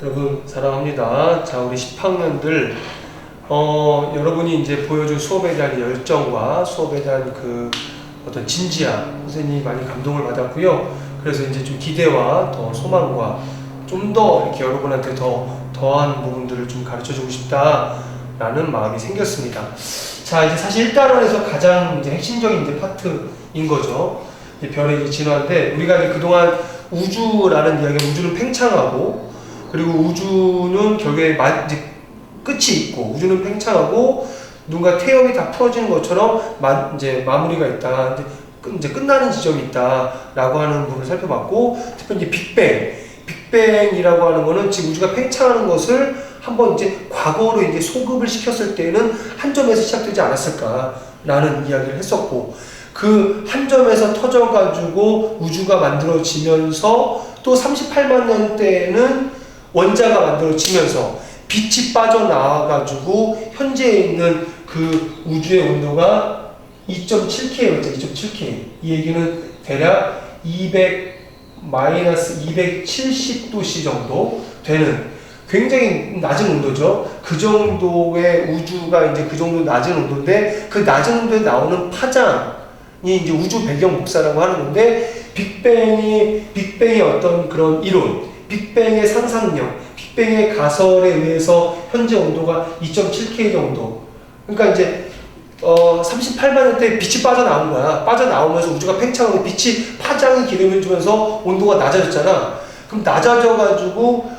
여러분 사랑합니다. 자, 우리 10학년들 여러분이 이제 보여준 수업에 대한 열정과 수업에 대한 그 어떤 진지함, 선생님이 많이 감동을 받았고요. 그래서 이제 좀 기대와 더 소망과 좀 더 이렇게 여러분한테 더한 부분들을 좀 가르쳐주고 싶다라는 마음이 생겼습니다. 자, 이제 사실 1단원에서 가장 이제 핵심적인 이제 파트인 거죠. 별의 이제 진화인데, 우리가 이제 그동안 우주라는 이야기, 우주는 팽창하고, 그리고 우주는 결국에 이제 끝이 있고, 우주는 팽창하고, 누군가 태엽이 다 풀어지는 것처럼 이제 마무리가 있다, 이제 끝나는 지점이 있다라고 하는 부분을 살펴봤고, 특히 이제 빅뱅이라고 하는 거는 지금 우주가 팽창하는 것을 한번 이제 과거로 이제 소급을 시켰을 때는 한 점에서 시작되지 않았을까라는 이야기를 했었고, 그 한 점에서 터져가지고 우주가 만들어지면서 또 38만 년 때에는 원자가 만들어지면서 빛이 빠져나와가지고 현재 있는 그 우주의 온도가 2.7K였죠. 2.7K. 이 얘기는 대략 마이너스 270도씨 정도 되는 굉장히 낮은 온도죠. 그 정도의 우주가 이제 그 정도 낮은 온도인데, 그 낮은 온도에 나오는 파장이 이제 우주 배경 복사라고 하는 건데, 빅뱅이 어떤 그런 이론, 빅뱅의 상상력, 빅뱅의 가설에 의해서 현재 온도가 2.7K 정도. 그러니까 이제 38만 년 때 빛이 빠져나온 거야. 빠져나오면서 우주가 팽창하고 빛이 파장이 기름을 주면서 온도가 낮아졌잖아. 그럼 낮아져가지고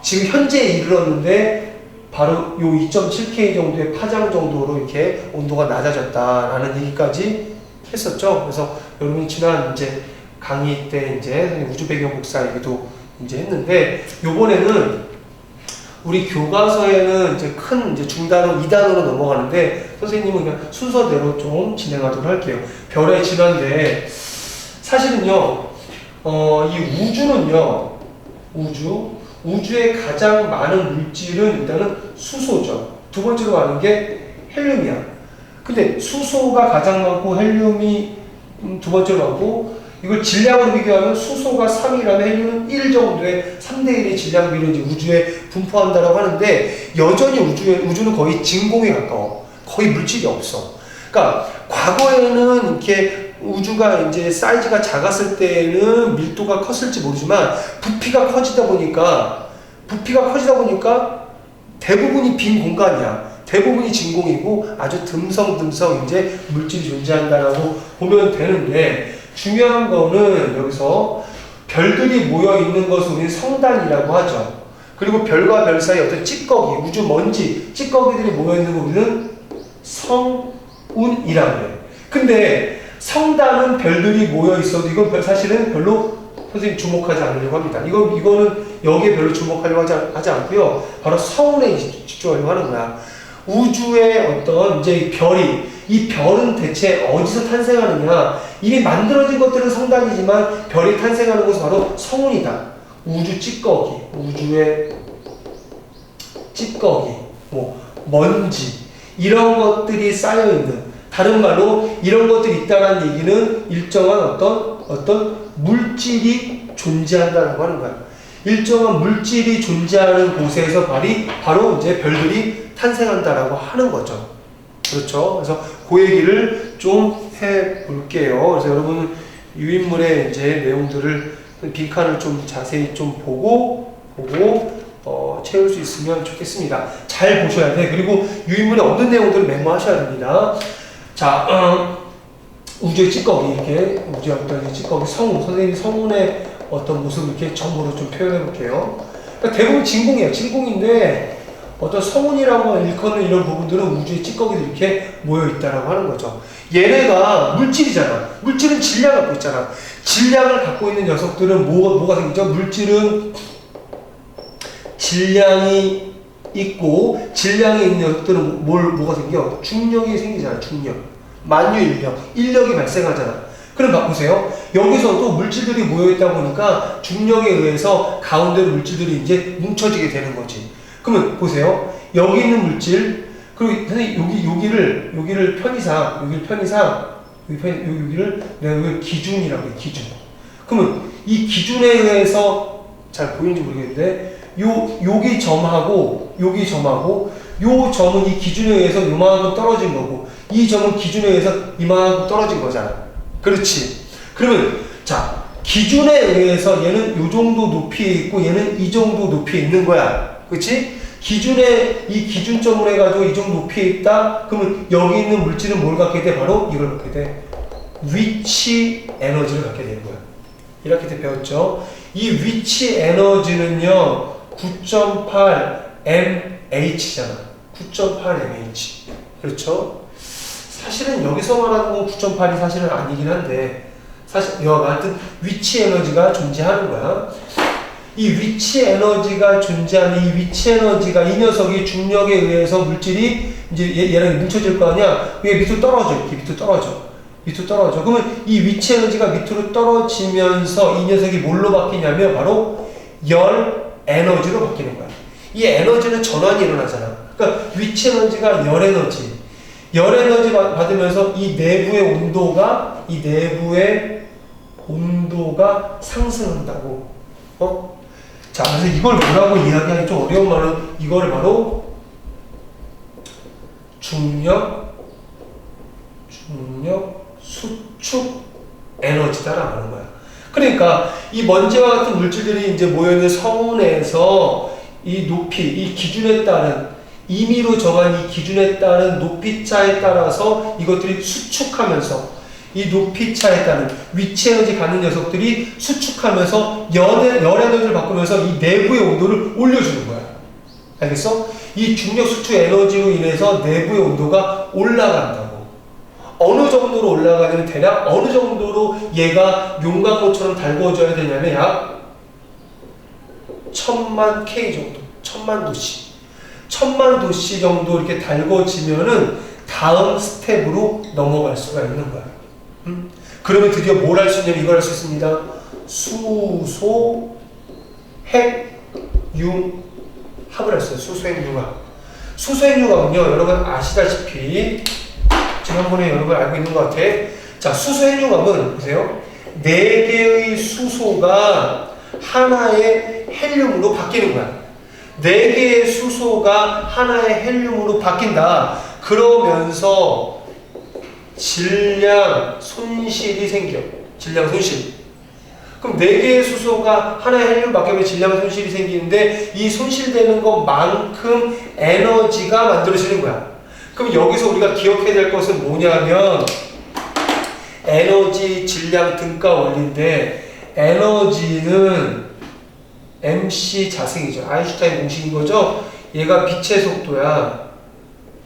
지금 현재에 이르렀는데 바로 요 2.7K 정도의 파장 정도로 이렇게 온도가 낮아졌다라는 얘기까지 했었죠. 그래서 여러분이 지난 이제 강의 때 이제 우주 배경 복사 얘기도 이제 했는데, 요번에는 우리 교과서에는 이제 큰 이제 중단원 2단으로 넘어가는데, 선생님은 그냥 순서대로 좀 진행하도록 할게요. 별의 진화인데, 사실은요, 이 우주는요, 우주의 가장 많은 물질은 일단은 수소죠. 두 번째로 많은 게 헬륨이야. 근데 수소가 가장 많고 헬륨이 두 번째로 많고, 이걸 질량으로 비교하면 수소가 3이라면 헬륨은 1 정도의 3대1의 질량 비를 이제 우주에 분포한다라고 하는데, 여전히 우주는 거의 진공에 가까워. 거의 물질이 없어. 그러니까 과거에는 이렇게 우주가 이제 사이즈가 작았을 때는 밀도가 컸을지 모르지만, 부피가 커지다 보니까 대부분이 빈 공간이야. 대부분이 진공이고 아주 듬성듬성 이제 물질이 존재한다라고 보면 되는데, 중요한 거는 여기서 별들이 모여 있는 것을 우리는 성단이라고 하죠. 그리고 별과 별 사이 어떤 찌꺼기, 우주 먼지, 찌꺼기들이 모여 있는 거 우리는 성운이라고 해요. 근데 성단은 별들이 모여 있어도 이건 사실은 별로 선생님 주목하지 않으려고 합니다. 이거는 여기에 별로 주목하려고 하지 않고요. 바로 성운에 집중하려고 하는 거야. 우주의 어떤 이제 이 별은 대체 어디서 탄생하느냐? 이미 만들어진 것들은 성단이지만 별이 탄생하는 것은 바로 성운이다. 우주 찌꺼기, 우주의 찌꺼기, 먼지, 이런 것들이 쌓여있는, 다른 말로 이런 것들이 있다는 얘기는 일정한 어떤 물질이 존재한다고 하는 거야. 일정한 물질이 존재하는 곳에서 바로 이제 별들이 탄생한다라고 하는 거죠. 그렇죠? 그래서 그 얘기를 좀 해볼게요. 그래서 여러분은 유인물의 이제 내용들을, 빈칸을 좀 자세히 좀 보고 채울 수 있으면 좋겠습니다. 잘 보셔야 돼. 그리고 유인물에 없는 내용들을 메모하셔야 됩니다. 자, 우주의 찌꺼기, 이렇게 우주의 어떤 찌꺼기, 성운, 선생님이 성운의 어떤 모습을 이렇게 전부로 좀 표현해 볼게요. 그러니까 대부분 진공이에요. 진공인데 어떤 성운이라고 일컫는 이런 부분들은 우주의 찌꺼기들이 이렇게 모여있다라고 하는 거죠. 얘네가 물질이잖아. 물질은 질량을 갖고 있잖아. 질량을 갖고 있는 녀석들은 뭐가 생기죠? 물질은 질량이 있고, 질량이 있는 녀석들은 뭐가 생겨? 중력이 생기잖아. 중력. 만유인력. 인력이 발생하잖아. 그럼 보세요. 여기서도 물질들이 모여있다 보니까 중력에 의해서 가운데로 물질들이 이제 뭉쳐지게 되는 거지. 그러면 보세요. 여기 있는 물질, 그리고 선생님 여기를 편의상 여기를 내가 기준이라고 해요. 기준. 그러면 이 기준에 의해서 잘 보이는지 모르겠는데 여기 점하고 여기 점하고 요 점은 이 기준에 의해서 이만큼 떨어진 거고 이 점은 기준에 의해서 이만큼 떨어진 거잖아. 그렇지. 그러면 자 기준에 의해서 얘는 요 정도 높이에 있고 얘는 이 정도 높이에 있는 거야. 그렇지? 기준에 이 기준점을 해가지고 이 정도 높이에 있다. 그러면 여기 있는 물질은 뭘 갖게 돼? 바로 이걸 갖게 돼. 위치 에너지를 갖게 되는 거야. 이렇게 배웠죠. 이 위치 에너지는요 9.8 mh잖아. 9.8 mh. 그렇죠? 사실은 여기서 말하는 건 9.8이 사실은 아니긴 한데 사실 여하튼 위치 에너지가 존재하는 거야. 이 위치 에너지가 존재하는 이 위치 에너지가 이 녀석이 중력에 의해서 물질이 이제 얘랑 뭉쳐질 거 아니야. 이게 밑으로 떨어져. 이렇게 밑으로 떨어져. 밑으로 떨어져. 그러면 이 위치 에너지가 밑으로 떨어지면서 이 녀석이 뭘로 바뀌냐면 바로 열 에너지로 바뀌는 거야. 이 에너지는 전환이 일어나잖아. 그러니까 위치 에너지가 열 에너지. 열 에너지 받으면서 이 내부의 온도가 상승한다고. 자, 그래서 이걸 뭐라고 이야기하기 좀 어려운 말로 이거를 바로 중력 수축 에너지다라고 하는 거야. 그러니까 이 먼지와 같은 물질들이 이제 모여있는 성운에서 이 높이, 이 기준에 따른 임의로 정한 이 기준에 따른 높이차에 따라서 이것들이 수축하면서 이 높이차에 따른 위치 에너지 가는 녀석들이 수축하면서 열 에너지를 바꾸면서 이 내부의 온도를 올려주는 거야. 알겠어? 이 중력 수축 에너지로 인해서 내부의 온도가 올라간다고. 어느 정도로 올라가냐면 대략 어느 정도로 얘가 용광로처럼 달궈져야 되냐면 약 1000만 K 정도, 1000만 도씨. 1000만 도씨 정도 이렇게 달궈지면은 다음 스텝으로 넘어갈 수가 있는 거야. 그러면 드디어 뭘 할 수 있냐면 이걸 할 수 있습니다. 수소, 핵, 융, 합을 할 수 있어요. 수소, 핵, 융합. 수소, 핵, 융합은요, 여러분 아시다시피, 지난번에 여러분 알고 있는 것 같아. 자, 수소, 핵, 융합은, 보세요. 4개의 수소가 하나의 헬륨으로 바뀌는 거야. 4개의 수소가 하나의 헬륨으로 바뀐다. 그러면서 질량 손실이 생겨. 질량 손실. 그럼 4개의 수소가 하나의 헬륨 바뀌면 질량 손실이 생기는데 이 손실되는 것만큼 에너지가 만들어지는 거야. 그럼 여기서 우리가 기억해야 될 것은 뭐냐면 에너지, 질량, 등가 원리인데 에너지는 mc 자승이죠. 아인슈타인 공식인 거죠. 얘가 빛의 속도야.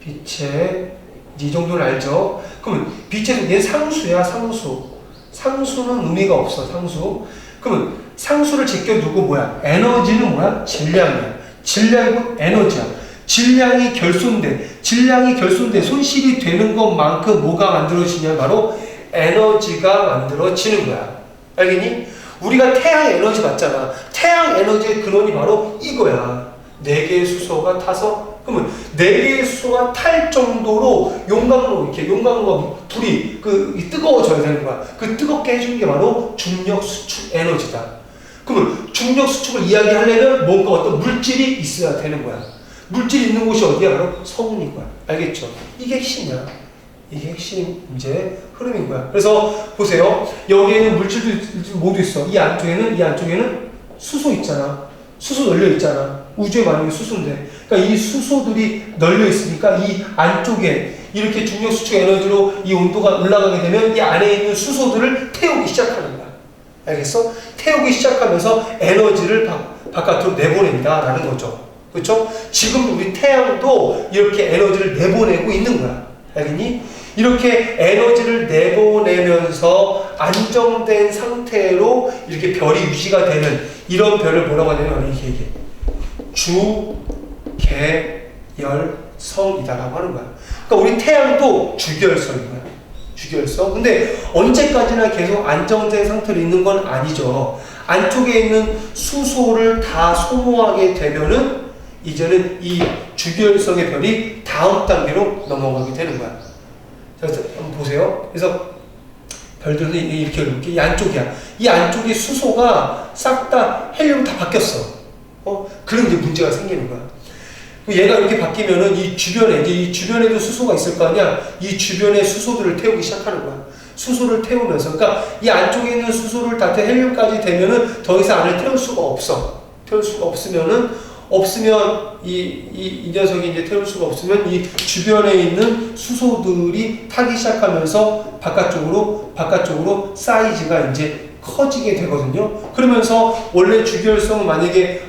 빛의 이 정도는 알죠? 그러면 빛의 속도, 얘는 상수야, 상수. 상수는 의미가 없어, 상수. 그러면 상수를 제껴두고 뭐야? 에너지는 뭐야? 질량이야. 질량이고 에너지야. 질량이 결손돼. 손실이 되는 것만큼 뭐가 만들어지냐? 바로 에너지가 만들어지는 거야. 알겠니? 우리가 태양 에너지 받잖아. 태양 에너지의 근원이 바로 이거야. 4개의 수소가 타서, 그러면 4개의 수소가 탈 정도로 용광로 불이 뜨거워져야 되는 거야. 그 뜨겁게 해주는 게 바로 중력 수축 에너지다. 그러면 중력 수축을 이야기하려면 뭔가 어떤 물질이 있어야 되는 거야. 물질이 있는 곳이 어디야? 바로 성운인 거야. 알겠죠? 이게 핵심이야. 이게 핵심 이제 흐름인 거야. 그래서 보세요. 여기에는 물질도 모두 있어. 이 안쪽에는 수소 있잖아. 수소 널려 있잖아. 우주에 많은 게 수소인데. 그러니까 이 수소들이 널려 있으니까 이 안쪽에 이렇게 중력 수축 에너지로 이 온도가 올라가게 되면 이 안에 있는 수소들을 태우기 시작하는 거야. 알겠어? 태우기 시작하면서 에너지를 바깥으로 내보낸다라는 거죠. 그렇죠? 지금 우리 태양도 이렇게 에너지를 내보내고 있는 거야. 알겠니? 이렇게 에너지를 내보내면서 안정된 상태로 이렇게 별이 유지가 되는 이런 별을 뭐라고 하냐면 이게 주, 계, 열, 성이다라고 하는 거야. 그러니까 우리 태양도 주결성인 거야. 주결성. 근데 언제까지나 계속 안정된 상태로 있는 건 아니죠. 안쪽에 있는 수소를 다 소모하게 되면은 이제는 이 주결성의 별이 다음 단계로 넘어가게 되는 거야. 자, 한번 보세요. 그래서 별들은 이렇게 이 안쪽이야. 이 안쪽의 수소가 싹 다 헬륨 다 바뀌었어. 그런 이제 문제가 생기는 거야. 얘가 이렇게 바뀌면은 이 주변에, 이제 이 주변에도 수소가 있을 거 아니야? 이 주변에 수소들을 태우기 시작하는 거야. 수소를 태우면서, 그러니까 이 안쪽에 있는 수소를 다 헬륨까지 되면은 더 이상 안을 태울 수가 없어. 태울 수가 없으면 이 녀석이 이제 태울 수가 없으면 이 주변에 있는 수소들이 타기 시작하면서 바깥쪽으로 사이즈가 이제 커지게 되거든요. 그러면서 원래 주기율성은 만약에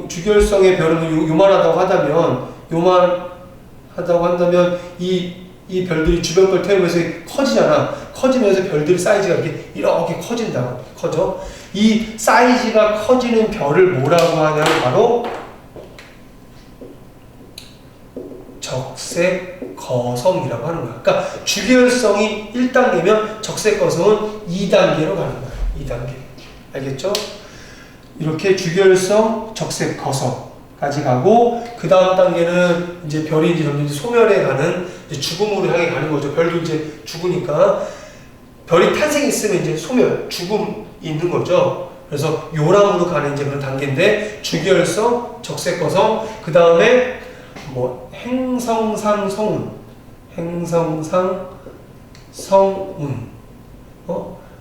주기율성의 별은 요만하다고 한다면 이 별들이 주변 걸 태우면서 커지면서 별들의 사이즈가 이렇게 커져. 이 사이즈가 커지는 별을 뭐라고 하냐면 바로 적색거성이라고 하는 거야. 그러니까 주기율성이 1단계면 적색거성은 2단계로 가는 거야. 2단계. 알겠죠? 이렇게 주기율성, 적색거성까지 가고, 그 다음 단계는 이제 별이 이제 점점 소멸해 가는, 이제 죽음으로 향해 가는 거죠. 별도 이제 죽으니까. 별이 탄생했으면 이제 죽음이 있는 거죠. 그래서 요람으로 가는 이제 그런 단계인데, 주기율성, 적색거성, 그 다음에 행성상 성운,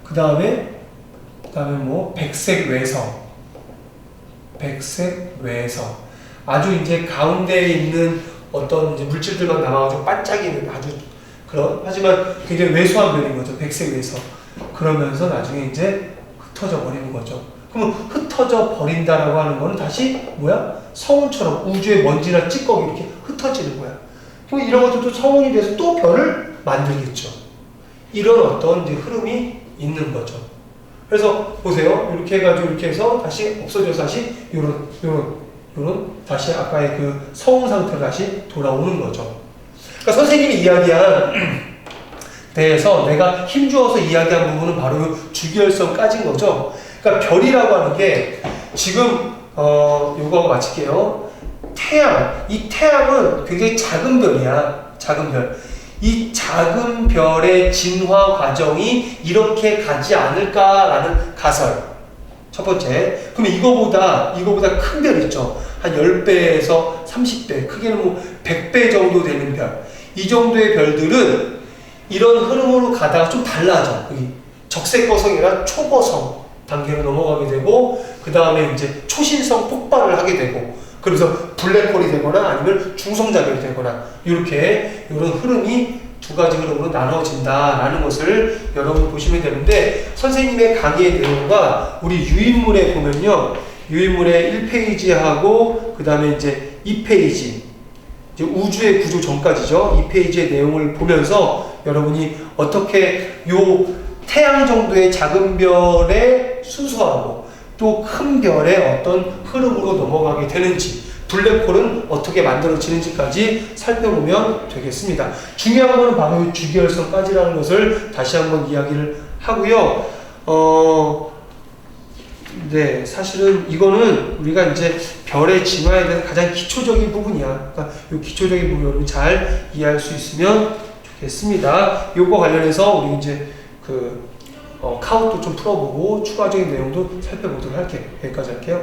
그 다음에 백색외성. 아주 이제 가운데에 있는 어떤 이제 물질들만 남아가지고 반짝이는 하지만 굉장히 왜소한 별인 거죠. 백색외성. 그러면서 나중에 이제 흩어져 버리는 거죠. 그러면 흩어져 버린다라고 하는 거는 다시 성운처럼 우주의 먼지나 찌꺼기 이렇게 흩어지는 거야. 그럼 이런 것들도 성운이 돼서 또 별을 만들겠죠. 이런 어떤 이제 흐름이 있는 거죠. 그래서 보세요. 이렇게 해가지고 이렇게 해서 다시 없어져서 다시 요런 다시 아까의 그 성운 상태로 다시 돌아오는 거죠. 그러니까 선생님이 이야기한 대해서 내가 힘주어서 이야기한 부분은 바로 주기율성까지인 거죠. 그러니까 별이라고 하는 게 지금 요거 마칠게요. 이 태양은 굉장히 작은 별이야. 작은 별. 이 작은 별의 진화 과정이 이렇게 가지 않을까라는 가설. 첫 번째. 그럼 이거보다 큰 별 있죠. 한 10배에서 30배, 크게는 100배 정도 되는 별. 이 정도의 별들은 이런 흐름으로 가다가 좀 달라져. 적색거성이나 초거성 단계로 넘어가게 되고, 그 다음에 이제 초신성 폭발을 하게 되고, 그래서 블랙홀이 되거나 아니면 중성자별이 되거나, 이런 흐름이 두 가지 흐름으로 나눠진다라는 것을 여러분 보시면 되는데, 선생님의 강의의 내용과 우리 유인물에 보면요, 유인물의 1페이지하고 그 다음에 이제 2페이지, 이제 우주의 구조 전까지죠. 2페이지의 내용을 보면서 여러분이 어떻게 요 태양 정도의 작은 별의 순서하고 또 큰 별의 어떤 흐름으로 넘어가게 되는지, 블랙홀은 어떻게 만들어지는지까지 살펴보면 되겠습니다. 중요한 것은 바로 주기율성까지라는 것을 다시 한번 이야기를 하고요. 네, 사실은 이거는 우리가 이제 별의 진화에 대한 가장 기초적인 부분이야. 그러니까 이 기초적인 부분 여러분 잘 이해할 수 있으면 좋겠습니다. 요거 관련해서 우리 이제 카우도 좀 풀어보고 추가적인 내용도 살펴보도록 할게요. 여기까지 할게요.